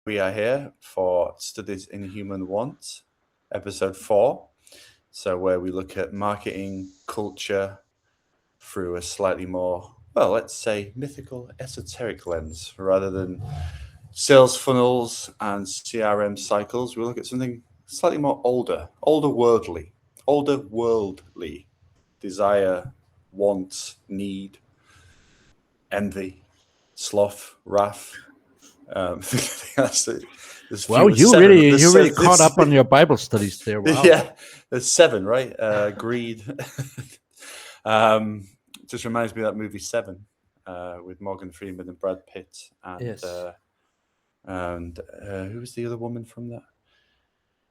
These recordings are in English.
We are here for Studies in Human Want, episode 4. So, where we look at marketing culture through a slightly more, well, let's say mythical, esoteric lens rather than sales funnels and CRM cycles. We look at something slightly more older worldly desire, want, need, envy, sloth, wrath. That's it. There's Well, there's seven. you really caught up on your Bible studies there. Wow. Yeah, there's 7, right? Greed. um, just reminds me of that movie Seven, with Morgan Freeman and Brad Pitt, Yes. and who was the other woman from that?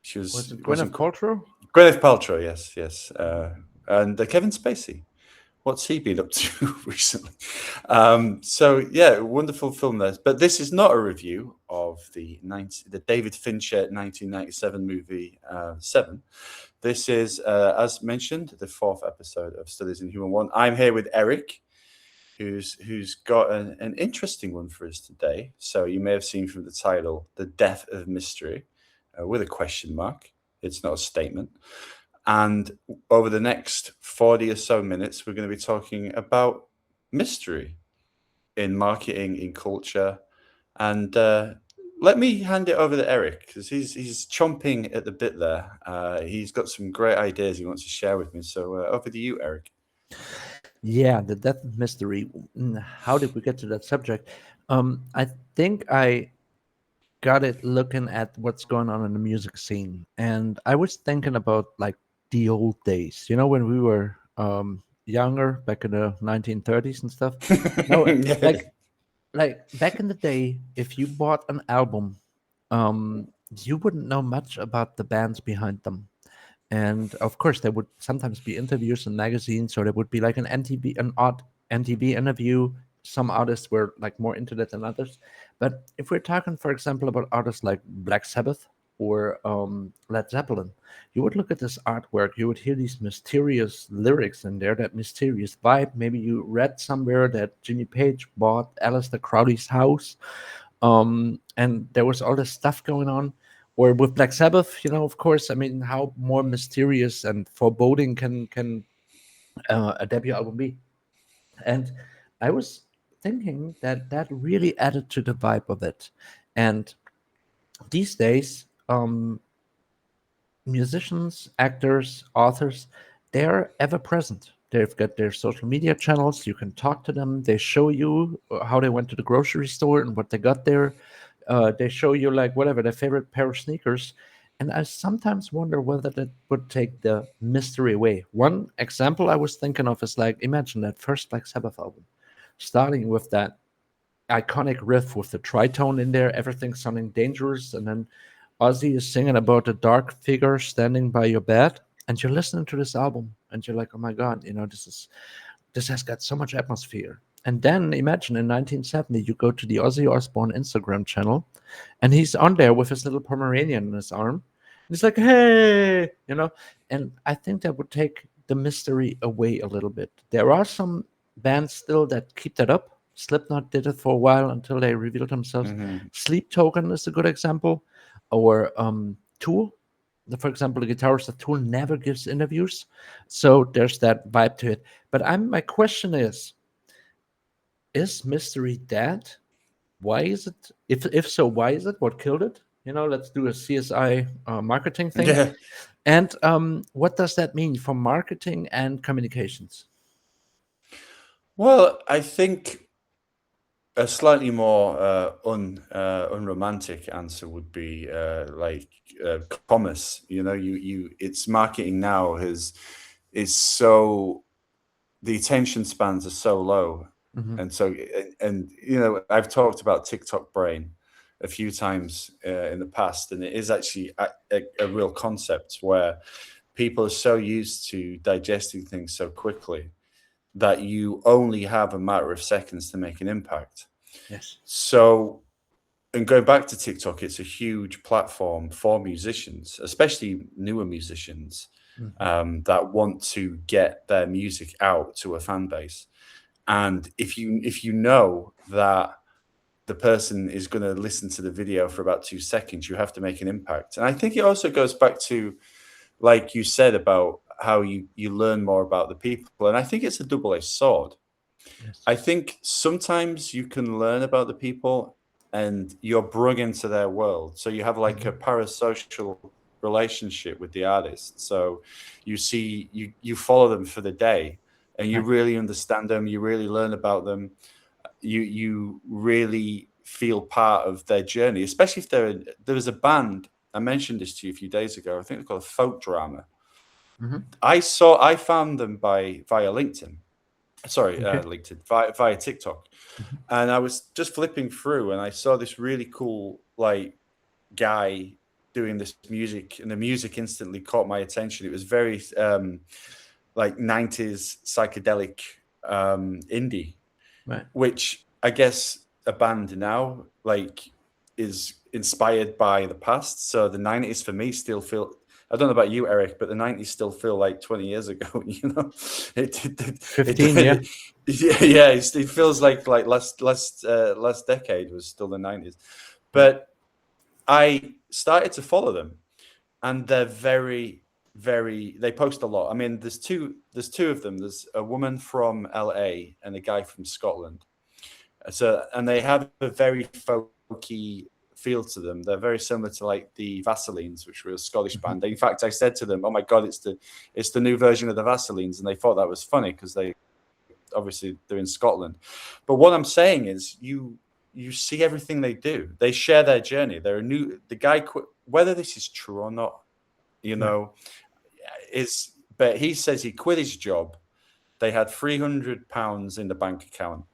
She Was it wasn't Gwyneth Paltrow? Gwyneth Paltrow. Yes, and Kevin Spacey. What's he been up to recently? So yeah, wonderful film there. But this is not a review of the David Fincher 1997 movie Seven. This is, as mentioned, the 4th episode of Studies in Human Want. I'm here with Eric, who's got an interesting one for us today. So you may have seen from the title, "The Death of Mystery," with a question mark. It's not a statement. And over the next 40 or so minutes, we're going to be talking about mystery in marketing, in culture. And let me hand it over to Eric, because he's chomping at the bit there. He's got some great ideas he wants to share with me. So over to you, Eric. Yeah, the death mystery. How did we get to that subject? I think I got it looking at what's going on in the music scene, and I was thinking about like the old days. You know, when we were younger, back in the 1930s and stuff. No, Yeah. like back in the day, if you bought an album, you wouldn't know much about the bands behind them. And of course, there would sometimes be interviews in magazines, or there would be like an odd NTV interview. Some artists were like more into that than others. But if we're talking, for example, about artists like Black Sabbath or Led Zeppelin, you would look at this artwork, you would hear these mysterious lyrics in there, that mysterious vibe. Maybe you read somewhere that Jimmy Page bought Aleister Crowley's house, and there was all this stuff going on. Or with Black Sabbath, of course, I mean, how more mysterious and foreboding can a debut album be? And I was thinking that that really added to the vibe of it. And these days, musicians, actors, authors, they're ever present. They've got their social media channels. You can talk to them. They show you how they went to the grocery store and what they got there. They show you like whatever their favorite pair of sneakers. And I sometimes wonder whether that would take the mystery away. One example I was thinking of is like, imagine that first Black Sabbath album, starting with that iconic riff with the tritone in there, everything sounding dangerous, and then Ozzy is singing about a dark figure standing by your bed, and you're listening to this album, and you're like, "Oh my god, this has got so much atmosphere." And then imagine in 1970, you go to the Ozzy Osbourne Instagram channel, and he's on there with his little Pomeranian in his arm. And he's like, "Hey," and I think that would take the mystery away a little bit. There are some bands still that keep that up. Slipknot did it for a while until they revealed themselves. Mm-hmm. Sleep Token is a good example, or Tool. For example, the guitarist of Tool never gives interviews, so there's that vibe to it. But my question is mystery dead? Why is it? If so, why is it? What killed it? Let's do a CSI marketing thing. Yeah. And what does that mean for marketing and communications? Well, I think a slightly more unromantic answer would be like commerce. It's marketing now is so, the attention spans are so low, Hmm. and so and I've talked about TikTok brain a few times in the past, and it is actually a real concept where people are so used to digesting things so quickly that you only have a matter of seconds to make an impact. Yes. So, and going back to TikTok, it's a huge platform for musicians, especially newer musicians, Hmm. that want to get their music out to a fan base. And if you know that the person is going to listen to the video for about 2 seconds. You have to make an impact. And I think it also goes back to, like you said, about how you learn more about the people. And I think it's a double-edged sword. Yes. I think sometimes you can learn about the people and you're brung into their world. So you have like a parasocial relationship with the artist. So you follow them for the day and you Right. really understand them, you really learn about them, you really feel part of their journey, especially if there was a band. I mentioned this to you a few days ago. I think they're called Folk Drama. Hmm. I found them via LinkedIn. Sorry, Okay. LinkedIn via TikTok, and I was just flipping through, and I saw this really cool like guy doing this music, and the music instantly caught my attention. It was very like 90s psychedelic indie, Right. which I guess a band now like is inspired by the past. So the 90s for me still feel, I don't know about you, Eric, but the 90s still feel like 20 years ago, you know. It 15, yeah. yeah, it feels like last decade was still the 90s. Right. But I started to follow them, and they're very they post a lot. I mean, there's two of them. There's a woman from LA and a guy from Scotland. So, and they have a very folky feel to them. They're very similar to like the Vaselines, which were a Scottish Mhm. band. In fact, I said to them, "Oh my god, it's the new version of the Vaselines," and they thought that was funny because they're in Scotland. But what I'm saying is, you see everything they do. They share their journey. The guy quit, whether this is true or not, you Right. know, but he says he quit his job. They had £300 in the bank account,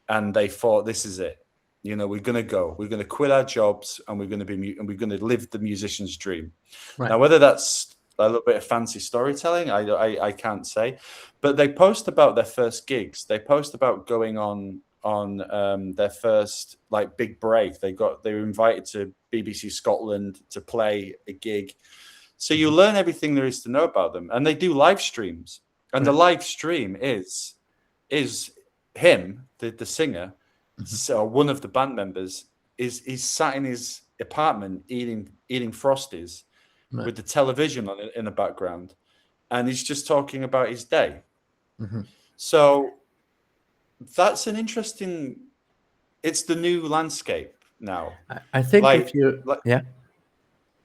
and they thought, "This is it. You know, we're gonna go. We're gonna quit our jobs, and we're gonna live the musician's dream." Right. Now, whether that's a little bit of fancy storytelling, I can't say, but they post about their first gigs. They post about going on their first like big break. They were invited to BBC Scotland to play a gig. So you Mhm. learn everything there is to know about them, and they do live streams. And the Right. live stream is him, the singer, Mhm. so one of the band members is he's sat in his apartment eating frosties Right. with the television on in the background, and he's just talking about his day. Mhm. So that's an interesting. It's the new landscape now. I think if you, Like yeah.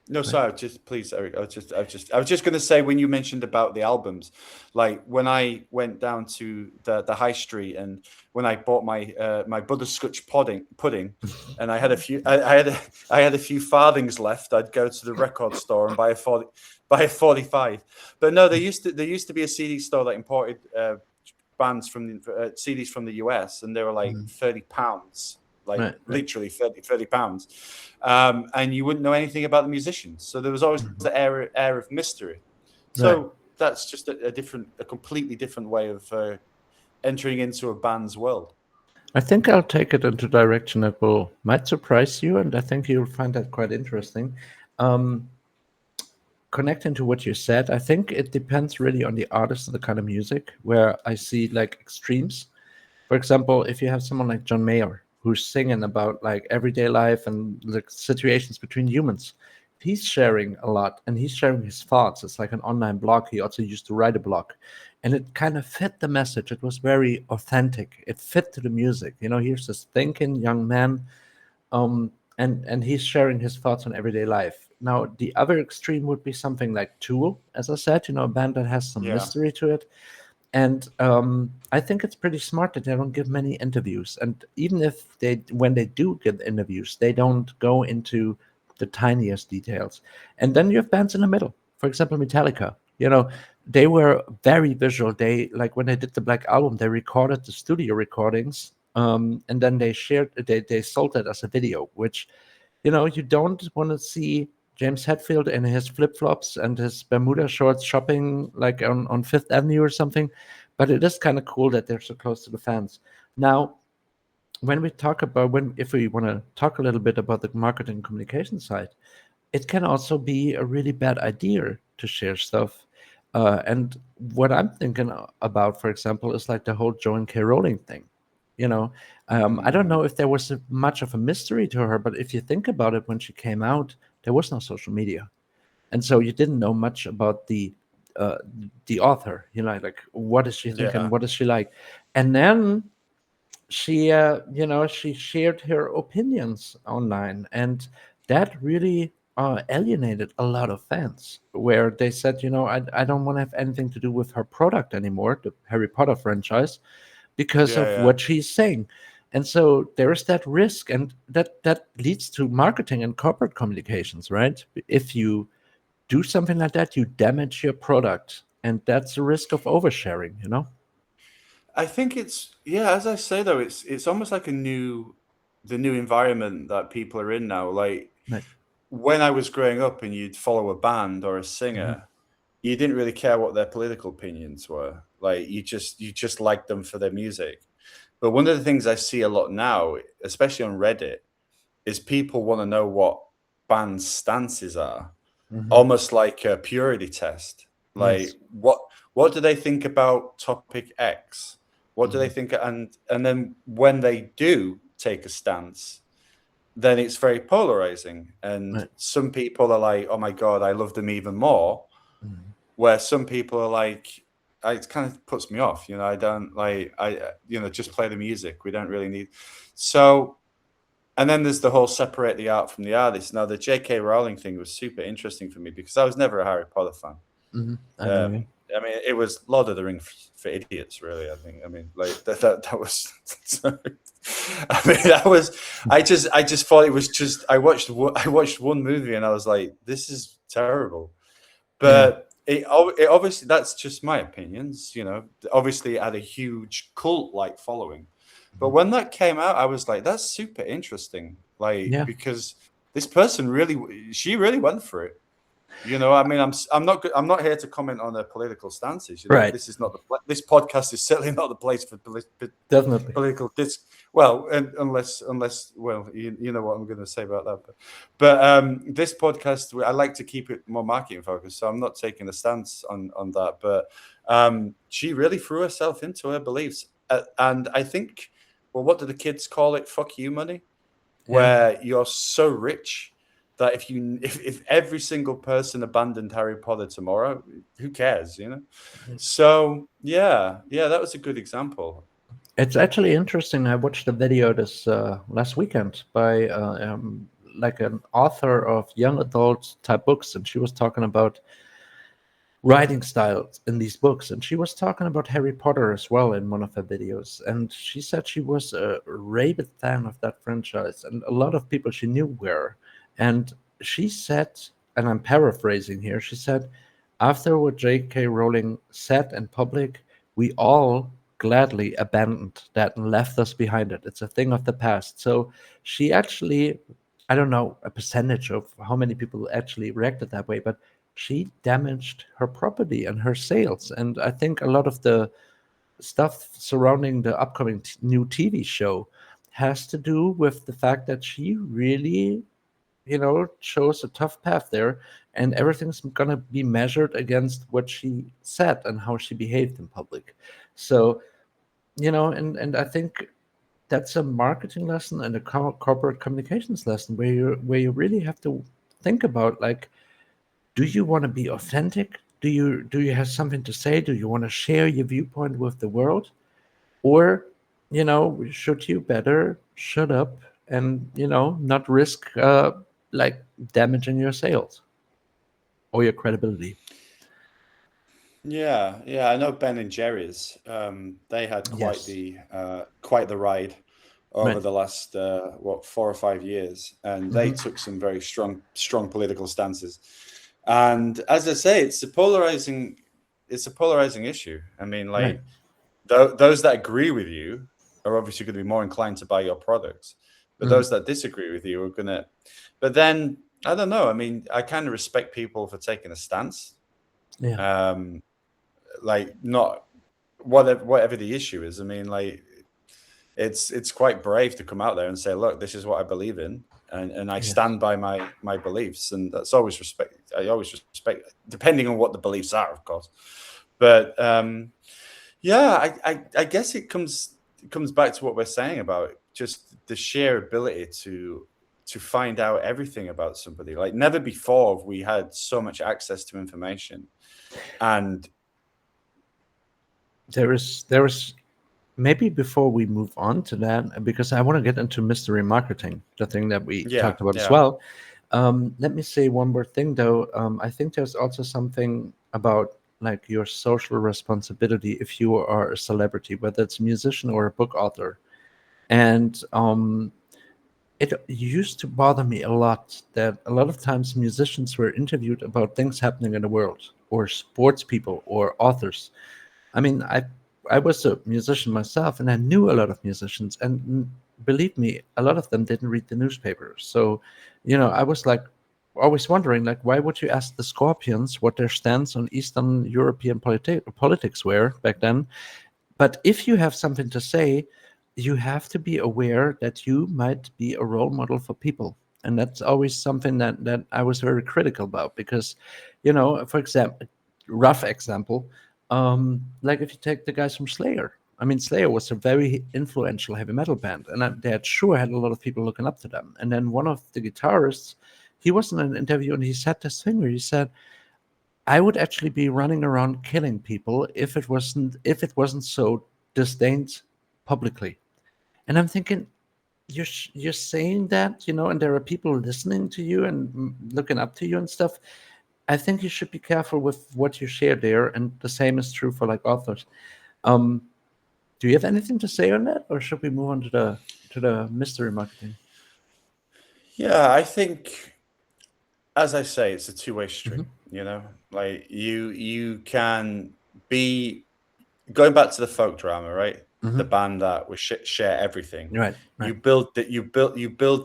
no, Right. sorry, just please, Eric. I was just going to say, when you mentioned about the albums, like when I went down to the high street, and when I bought my butterscotch pudding, and I had a few farthings left, I'd go to the record store and buy a 45. But no, there used to be a CD store that imported bands from CDs from the US, and they were like Mhm. £30, like Right. Right. literally £30, and you wouldn't know anything about the musicians. So there was always Mhm. the air of mystery. Right. So that's just a completely different way of entering into a band's world. I think I'll take it into direction that will might surprise you, and I think you'll find that quite interesting. Um, Connecting to what you said, I think it depends really on the artist and the kind of music. Where I see like extremes. For example, if you have someone like John Mayer who's singing about like everyday life and the situations between humans, he's sharing a lot and he's sharing his thoughts. It's like an online blog. He also used to write a blog, and it kind of fit the message. It was very authentic. It fit to the music. You know, here's this thinking young man, and he's sharing his thoughts on everyday life. Now, the other extreme would be something like Tool, as I said, you know, a band that has some Yeah, mystery to it. And I think it's pretty smart that they don't give many interviews. And even if when they do give interviews, they don't go into the tiniest details. And then you have bands in the middle. For example, Metallica. You know, they were very visual. They like when they did the Black Album, they recorded the studio recordings, and then they sold it as a video, which you know, you don't want to see James Hetfield in his flip flops and his Bermuda shorts shopping like on Fifth Avenue or something. But it is kind of cool that they're so close to the fans. Now, when we talk about if we want to talk a little bit about the marketing and communication side, it can also be a really bad idea to share stuff. And what I'm thinking about, for example, is like the whole Joan K. Rowling thing. You know, I don't know if there was much of a mystery to her, but if you think about it, when she came out, there was no social media, and so you didn't know much about uh, the author. You know, like what is she thinking, Yeah. what is she like, and then she she shared her opinions online, and that really alienated a lot of fans, where they said, I don't want to have anything to do with her product anymore, the Harry Potter franchise, because Yeah. of Yeah. what she's saying. And so there is that risk, and that leads to marketing and corporate communications, right? If you do something like that, you damage your product, and that's a risk of oversharing. I think it's, yeah, as I say though, it's almost like the new environment that people are in now. Like Right. when I was growing up and you'd follow a band or a Hmm. singer, you didn't really care what their political opinions were. Like you just liked them for their music. But one of the things I see a lot now, especially on Reddit, is people want to know what bands' stances are, Hmm. almost like a purity test. Like Yes. what do they think about topic X? What do they Hmm. think? And then when they do take a stance, then it's very polarizing. And Right. some people are like, "Oh my god, I love them even more," Mhm. where some people are like, it kind of puts me off. I don't like, just play the music. We don't really need. So, and then there's the whole separate the art from the artist. Now, the J.K. Rowling thing was super interesting for me because I was never a Harry Potter fan. I know you. I mean, it was Lord of the Rings for idiots, really. I think. I mean, like that was. I mean, that was. I just thought it was just. I watched one movie and I was like, this is terrible. Yeah. But it obviously, that's just my opinions. Obviously it had a huge cult like following. But Mhm. when that came out, I was like, that's super interesting. Like Yeah. because this person she really went for it. I mean, I'm not here to comment on their political stances. Right. This is not this podcast is certainly not the place for Definitely. political well, unless well, you know what I'm going to say about that. But this podcast, I like to keep it more marketing focused, so I'm not taking a stance on that. But she really threw herself into her beliefs, and I think, well, what do the kids call it? Fuck you money, Yeah. where you're so rich that if every single person abandoned Harry Potter tomorrow, who cares? So yeah, that was a good example. It's actually interesting. I watched a video this last weekend by like an author of young adult type books, and she was talking about writing styles in these books, and she was talking about Harry Potter as well in one of her videos, and she said she was a rabid fan of that franchise, and a lot of people she knew were. And she said, and I'm paraphrasing here, she said, after what J.K. Rowling said in public, we all gladly abandoned that and left us behind it. It's a thing of the past. So she actually, I don't know a percentage of how many people actually reacted that way, but she damaged her property and her sales. And I think a lot of the stuff surrounding the upcoming new TV show has to do with the fact that she really, chose a tough path there, and everything's going to be measured against what she said and how she behaved in public. So, and I think that's a marketing lesson and a corporate communications lesson where you really have to think about, like, do you want to be authentic? Do you have something to say? Do you want to share your viewpoint with the world? Or, should you better shut up and, not risk like damaging your sales or your credibility? Yeah, I know Ben and Jerry's. They had Yes. quite the ride over Right. the last 4 or 5 years, and they Hmm. took some very strong political stances. And as I say, it's a polarizing issue. I mean, Right. like those that agree with you are obviously going to be more inclined to buy your products, but Hmm. those that disagree with you are going to. But then I don't know. I mean, I kind of respect people for taking a stance. Yeah. Um, like not whatever the issue is. I mean, like it's quite brave to come out there and say, look, this is what I believe in, and I Yes. stand by my beliefs, and that's always respect. I always respect, depending on what the beliefs are, of course. But yeah, I guess comes back to what we're saying about just the sheer ability to find out everything about somebody. Like never before have we had so much access to information. And there is maybe before we move on to that, because I want to get into mystery marketing, the thing that we yeah, talked about as yeah. well. Let me say one more thing though. I think there's also something about like your social responsibility if you are a celebrity, whether it's a musician or a book author. And it used to bother me a lot that a lot of times musicians were interviewed about things happening in the world, or sports people, or authors. I mean, I was a musician myself, and I knew a lot of musicians, and believe me, a lot of them didn't read the newspaper. So, I was like always wondering, like, why would you ask the Scorpions what their stance on Eastern European politics were back then? But if you have something to say, you have to be aware that you might be a role model for people. And that's always something that I was very critical about because, for example, rough example, like if you take the guys from Slayer. I mean, Slayer was a very influential heavy metal band, and they had sure had a lot of people looking up to them. And then one of the guitarists, he was in an interview and he said this thing where he said, I would actually be running around killing people if it wasn't so disdained publicly. And I'm thinking, you're saying that, and there are people listening to you and looking up to you and stuff. I think you should be careful with what you share there, and the same is true for like authors. Um, do you have anything to say on that, or should we move on to the mystery marketing? Yeah, I think, as I say, it's a two-way Hmm. street, like you can be going back to the folk drama, right? The Hmm. band that we share everything. Right, right, You build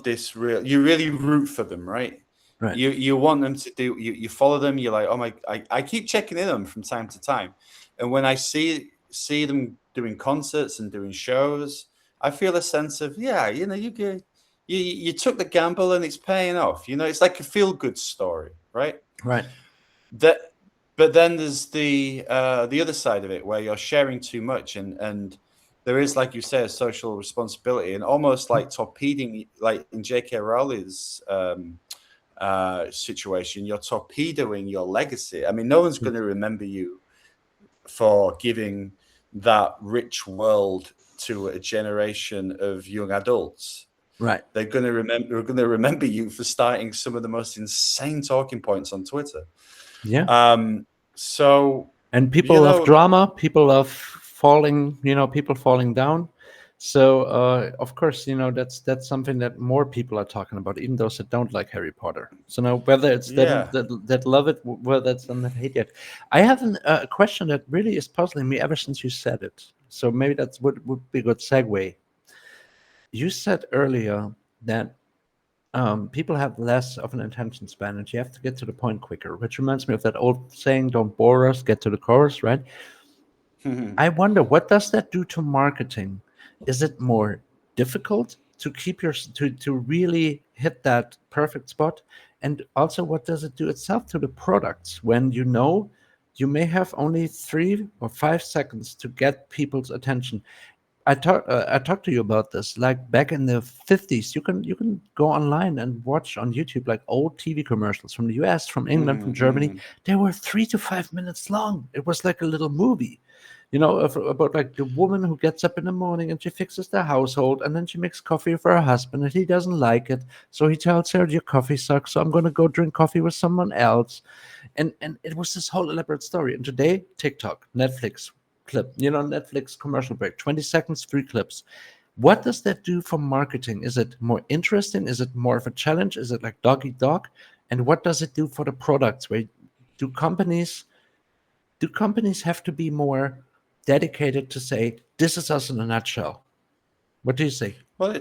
this real. You really root for them, right? right, You want them to do. You follow them. You're like, oh my! I keep checking in on them from time to time, and when I see them doing concerts and doing shows, I feel a sense of you took the gamble and it's paying off. It's like a feel good story, right? right. That but then there's the other side of it where you're sharing too much, and there is, like you say, a social responsibility, and almost like torpedoing, like in J.K. Rowling's situation, you're torpedoing your legacy. I mean, no one's going to remember you for giving that rich world to a generation of young adults. Right. They're going to remember you for starting some of the most insane talking points on Twitter. Yeah. So, And you people love know, drama, people love people falling down. So of course, that's something that more people are talking about, even those that don't like Harry Potter. So now, whether it's them yeah. that love it, whether it's them that hate it. I have a question that really is puzzling me ever since you said it. So maybe that's would be a good segue. You said earlier that people have less of an attention span, and you have to get to the point quicker. Which reminds me of that old saying, "Don't bore us, get to the chorus." Right? I wonder, what does that do to marketing? Is it more difficult to keep to really hit that perfect spot? And also, what does it do itself to the products when you may have only 3 or 5 seconds to get people's attention? I talked to you about this. Like back in the 50s, you can go online and watch on YouTube like old TV commercials from the US, from England, from Germany. Mhm. They were 3 to 5 minutes long. It was like a little movie, about like the woman who gets up in the morning and she fixes the household, and then she makes coffee for her husband and he doesn't like it, so he tells her, your coffee sucks, so I'm going to go drink coffee with someone else. And it was this whole elaborate story. And today, TikTok, Netflix clip, Netflix commercial break, 20 seconds, 3 clips. What does that do for marketing? Is it more interesting? Is it more of a challenge? Is it like dog eat dog? And what does it do for the products? Where do companies do companies have to be more dedicated to say, this is us in a nutshell? What do you say? Well,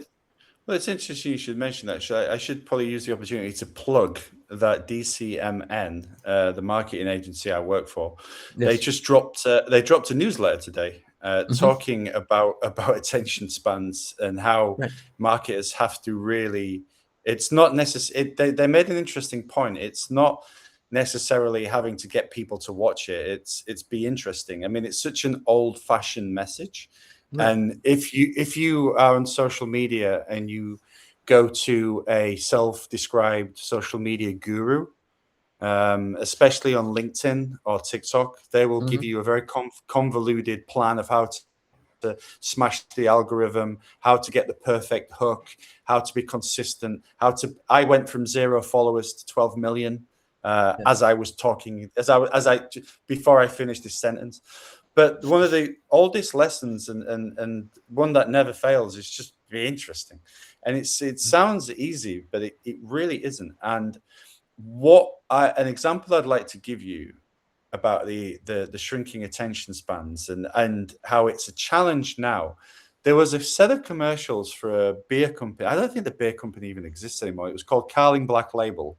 it's interesting you should mention that. I should probably use the opportunity to plug that DCMN, the marketing agency I work for. They Yes. just dropped a newsletter today, Hmm. talking about attention spans and how Right. marketers have to really. It's not necessary. They made an interesting point. It's not necessarily having to get people to watch it. It's be interesting. I mean, it's such an old-fashioned message. Right. And if you are on social media and you go to a self-described social media guru, especially on LinkedIn or TikTok, they will give Hmm. you a very convoluted plan of how to smash the algorithm, how to get the perfect hook, how to be consistent, how to. I went from 0 followers to 12 million Yeah. as I was talking, before I finished this sentence. But one of the oldest lessons and one that never fails is just be interesting. And it sounds easy, but it really isn't. And an example I'd like to give you about the shrinking attention spans and how it's a challenge now. There was a set of commercials for a beer company. I don't think the beer company even exists anymore. It was called Carling Black Label.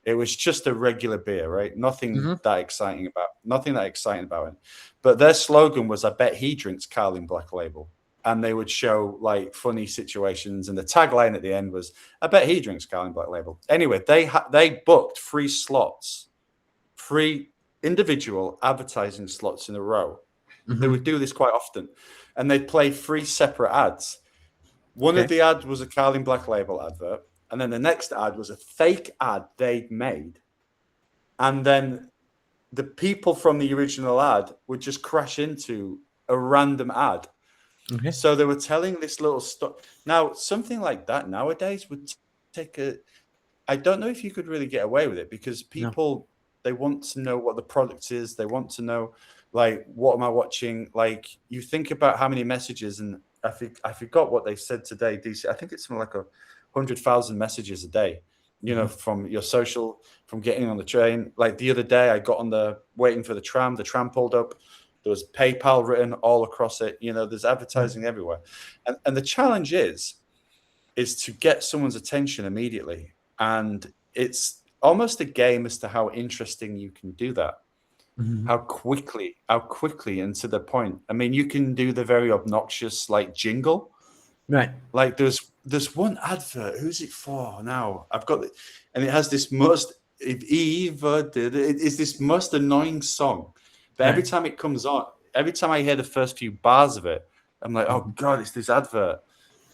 It was just a regular beer, right? Nothing Hmm. that exciting about it. But their slogan was, "I bet he drinks Carling Black Label." And they would show like funny situations, and the tagline at the end was, "I bet he drinks Carling Black Label." Anyway, they booked free individual advertising slots in a row. They Hmm. would do this quite often, and they'd play three separate ads. One of Okay. the ads was a Carling Black Label advert, and then the next ad was a fake ad they'd made, and then the people from the original ad would just crash into a random ad. Okay. So they were telling this little story. Now, something like that nowadays would take a. I don't know if you could really get away with it because No. people, they want to know what the product is. They want to know, like, what am I watching? Like, you think about how many messages, and I forgot what they said today. DC, I think it's something like 100,000 messages a day. Hmm. From your social, from getting on the train. Like the other day, I got on waiting for the tram. The tram pulled up. There was PayPal written all across it. There's Right. advertising everywhere, and the challenge is to get someone's attention immediately. And it's almost a game as to how interesting you can do that. Hmm. How quickly and to the point. I mean, you can do the very obnoxious like jingle. Right. Like there's one advert. Who's it for now? I've got it, and it has this most if Eva did it. It's this most annoying song. But every Right. time it comes on, every time I hear the first few bars of it, I'm like, oh Hmm. god, it's this advert.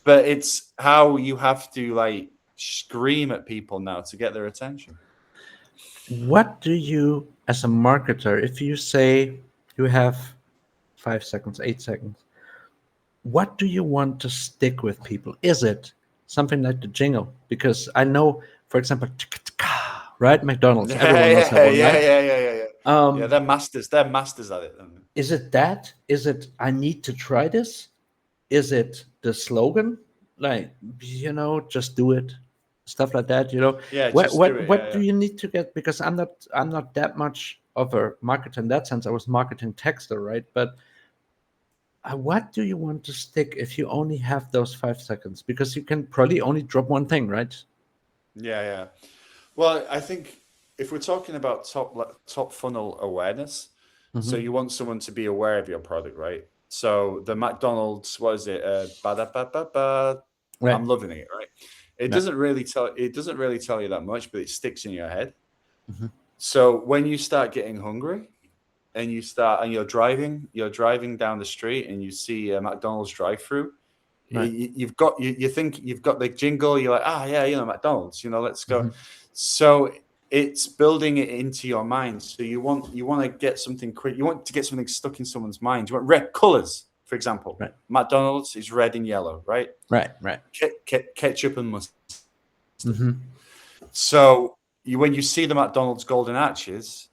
But it's how you have to like scream at people now to get their attention. What do you, as a marketer, if you say you have 5 seconds, 8 seconds, what do you want to stick with people? Is it something like the jingle? Because I know, for example, right? McDonald's, Yeah, everyone knows that yeah, one, yeah, right? yeah, yeah, yeah. Yeah, Um, they're masters. They're masters at it. is it that? Is it I need to try this? Is it the slogan? Like, just do it. Stuff like that, Yeah, What just do what it. what Yeah, do you need to get? Because I'm not that much of a marketer in that sense. I was marketing texter, right? But what do you want to stick if you only have those 5 seconds? Because you can probably only drop one thing, right? yeah, yeah. Well, I think if we're talking about top funnel awareness, so Hmm. you want someone to be aware of your product, right? So the McDonald's, what is it? Ba-da-ba-ba-ba. Right. I'm loving it, right? It Right. doesn't really tell you that much, but it sticks in your head. Hmm. So when you start getting hungry and you're driving down the street and you see a McDonald's drive-through, Right. you think you've got the jingle. You're like, yeah, McDonald's, let's go. Hmm. So it's building it into your mind. So you want to get something quick. You want to get something stuck in someone's mind. You want red colors, for example. Right. McDonald's is red and yellow, right? Right. Right. Ketchup and mustard. Hmm. So when you see the McDonald's golden arches,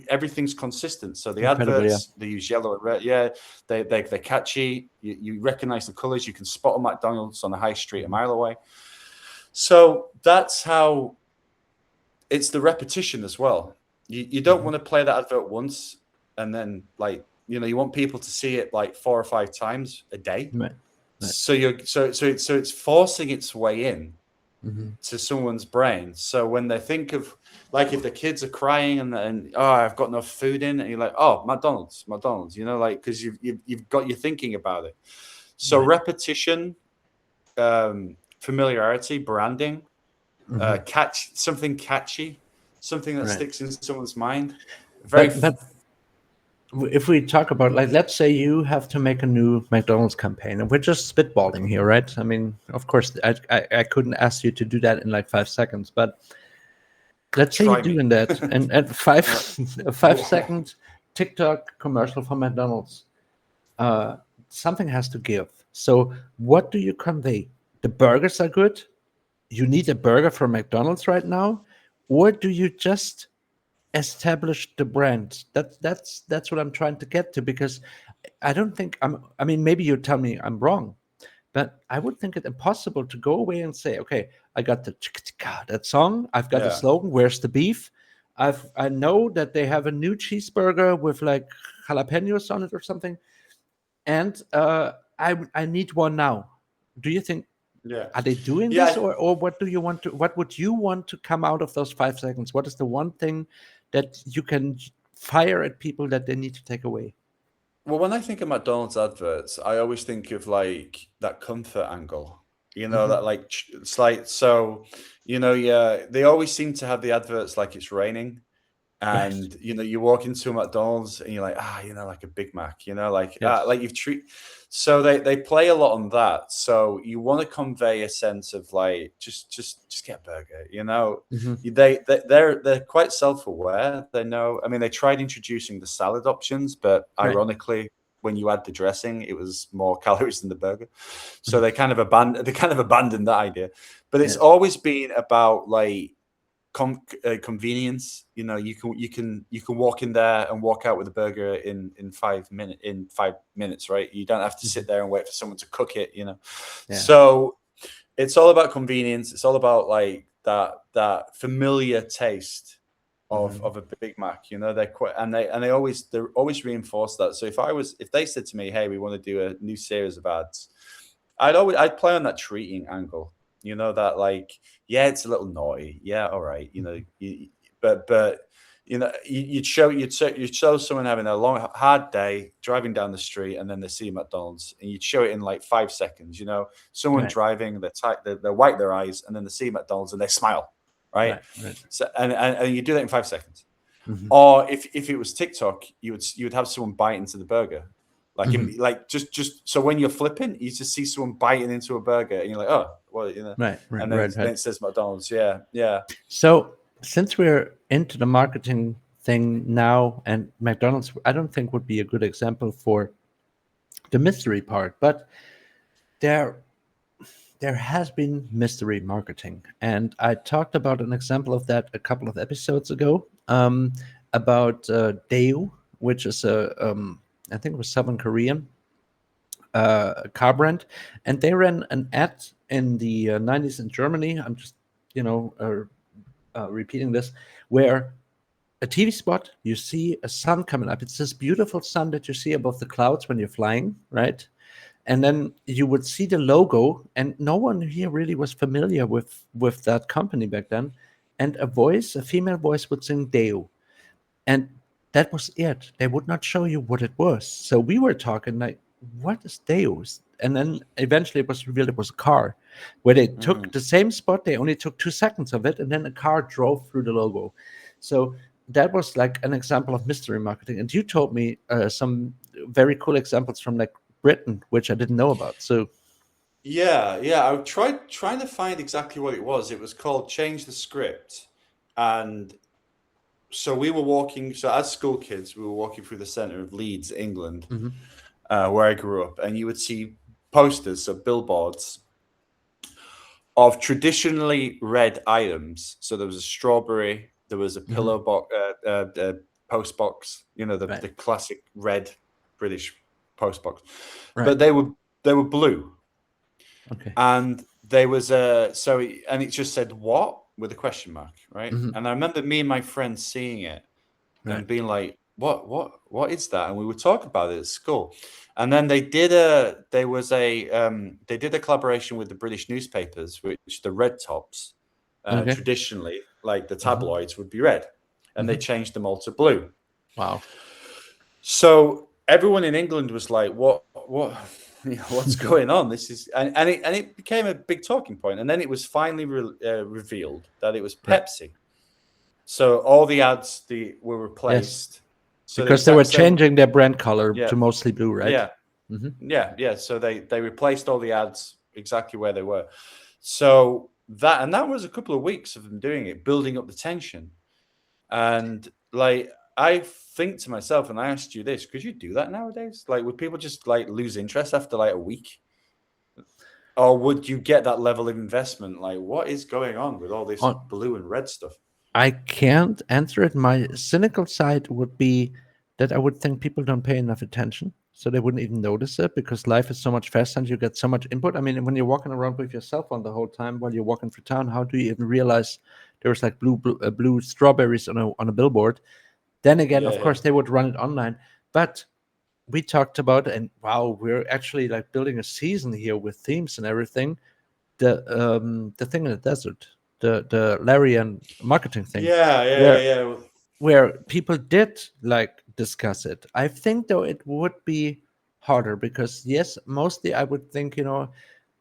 everything's consistent. So the Incredible, yeah. adverts, they use yellow and red. Yeah, they're catchy. You recognize the colors. You can spot a McDonald's on the high street a mile away. So that's how it's the repetition as well. You don't Hmm. want to play that advert once and then you want people to see it like 4 or 5 times a day. Right. Right. So it's forcing its way in Hmm. to someone's brain. So when they think of, like, if the kids are crying and I've got no food in, and you're like, oh, McDonald's, like, because you've got you thinking about it. So Right. repetition, familiarity, branding, Hmm. something catchy, something that Right. sticks in someone's mind. Very But if we talk about, like, let's say you have to make a new McDonald's campaign, and we're just spitballing here, right? I mean, of course, I couldn't ask you to do that in like 5 seconds, but let's say you're Try me. doing that, and at five Yeah. a 5 second TikTok commercial for McDonald's, something has to give. So, what do you convey? The burgers are good. You need a burger from McDonald's right now, or do you just establish the brand? That's what I'm trying to get to, because I don't think I mean, maybe you tell me I'm wrong, but I would think it impossible to go away and say, okay, I got the that song, I've got the Yeah. slogan, where's the beef? I know that they have a new cheeseburger with like jalapenos on it or something, and I need one now. Do you think, Yeah. are they doing this, Yeah. or what do you want to, what would you want to come out of those 5 seconds? What is the one thing that you can fire at people that they need to take away? Well, when I think of McDonald's adverts, I always think of like that comfort angle. Hmm. That like it's like so, yeah, they always seem to have the adverts like it's raining. Right. And you walk into a McDonald's and you're like, like a Big Mac, Yes. like you've treat. So they play a lot on that. So you want to convey a sense of like just get a burger. Hmm. They're quite self aware. They know. I mean, they tried introducing the salad options, but Right. ironically, when you add the dressing, it was more calories than the burger. So Mhm. they kind of abandoned that idea. But it's Yes. always been about like convenience. You can walk in there and walk out with a burger in 5 minutes, right? You don't have to Hmm. sit there and wait for someone to cook it. Yeah. So it's all about convenience. It's all about like that familiar taste of Hmm. of a Big Mac. They're quite, and they're always reinforce that. So if they said to me, hey, we want to do a new series of ads, I'd play on that treating angle. That like, yeah, it's a little naughty. Yeah, all right. But you'd show someone having a long hard day driving down the street, and then they see McDonald's, and you'd show it in like 5 seconds. Someone Right. driving, they wipe their eyes, and then they see McDonald's and they smile, right? Right. Right. So and you do that in 5 seconds. Hmm. Or if it was TikTok, you would have someone bite into the burger, like Hmm. just so when you're flipping, you just see someone biting into a burger, and you're like, oh, well, Right. Right. and Right. then Right. it says McDonald's. Yeah, yeah, So, since we're into the marketing thing now, and McDonald's, I don't think would be a good example for the mystery part, but there there has been mystery marketing, and I talked about an example of that a couple of episodes ago, about Daewoo, which is I think it was Southern Korean car brand, and they ran an ad in the 90s in Germany. I'm just, repeating this, where a TV spot, you see a sun coming up. It's this beautiful sun that you see above the clouds when you're flying, right? And then you would see the logo, and no one here really was familiar with that company back then. And a female voice, would sing Deo, and that was it. They would not show you what it was. So we were talking like, what is Deus? And then eventually it was revealed it was a car, where they took mm. the same spot. They only took 2 seconds of it, and then a car drove through the logo. So that was like an example of mystery marketing. And you told me some very cool examples from like Britain, which I didn't know about. So. Yeah, yeah. I tried trying to find exactly what it was. It was called Change the Script, and so we were walking. So as school kids, we were walking through the center of Leeds, England, Mhm. where I grew up, and you would see posters, so billboards of traditionally red items. So there was a strawberry, there was a Mhm. pillow box, post box. Right. The classic red British post box, Right. but they were blue, Okay. and there was a and it just said what with a question mark, right? Hmm. And I remember me and my friends seeing it Right. and being like, what is that? And we would talk about it at school. And then they did a collaboration with the British newspapers, which the red tops, Okay. traditionally, like the Hmm. tabloids, would be red, and they Hmm. changed them all to blue. Wow. So everyone in England was like, what what's going on? This is and it became a big talking point. And then it was finally revealed that it was Right. Pepsi. So all the ads were Yes. replaced. So the Because they were exact same. changing their brand color Yeah, to mostly blue, right? yeah, Hmm. yeah. So they replaced all the ads exactly where they were. So that was a couple of weeks of them doing it, building up the tension. And like I think to myself, and I asked you this, could you do that nowadays? Like, would people just like lose interest after like a week? Or would you get that level of investment? Like, what is going on with all this On blue and red stuff? I can't answer it. My cynical side would be that I would think people don't pay enough attention, so they wouldn't even notice it because life is so much faster and you get so much input. I mean, when you're walking around with your cell phone the whole time while you're walking through town, how do you even realize there's like blue strawberries on a billboard? Then again, Yeah, of yeah. course, they would run it online, but we talked about, and wow, we're actually like building a season here with themes and everything. The thing in the desert, the Larian marketing thing, Yeah, yeah, yeah, where yeah. Well, where people did like discuss it. I think though it would be harder because yes, mostly I would think,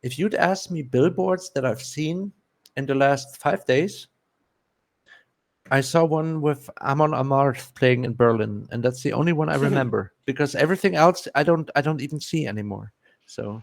if you'd ask me billboards that I've seen in the last 5 days, I saw one with Amon Amarth playing in Berlin, and that's the only one I remember because everything else I don't even see anymore. So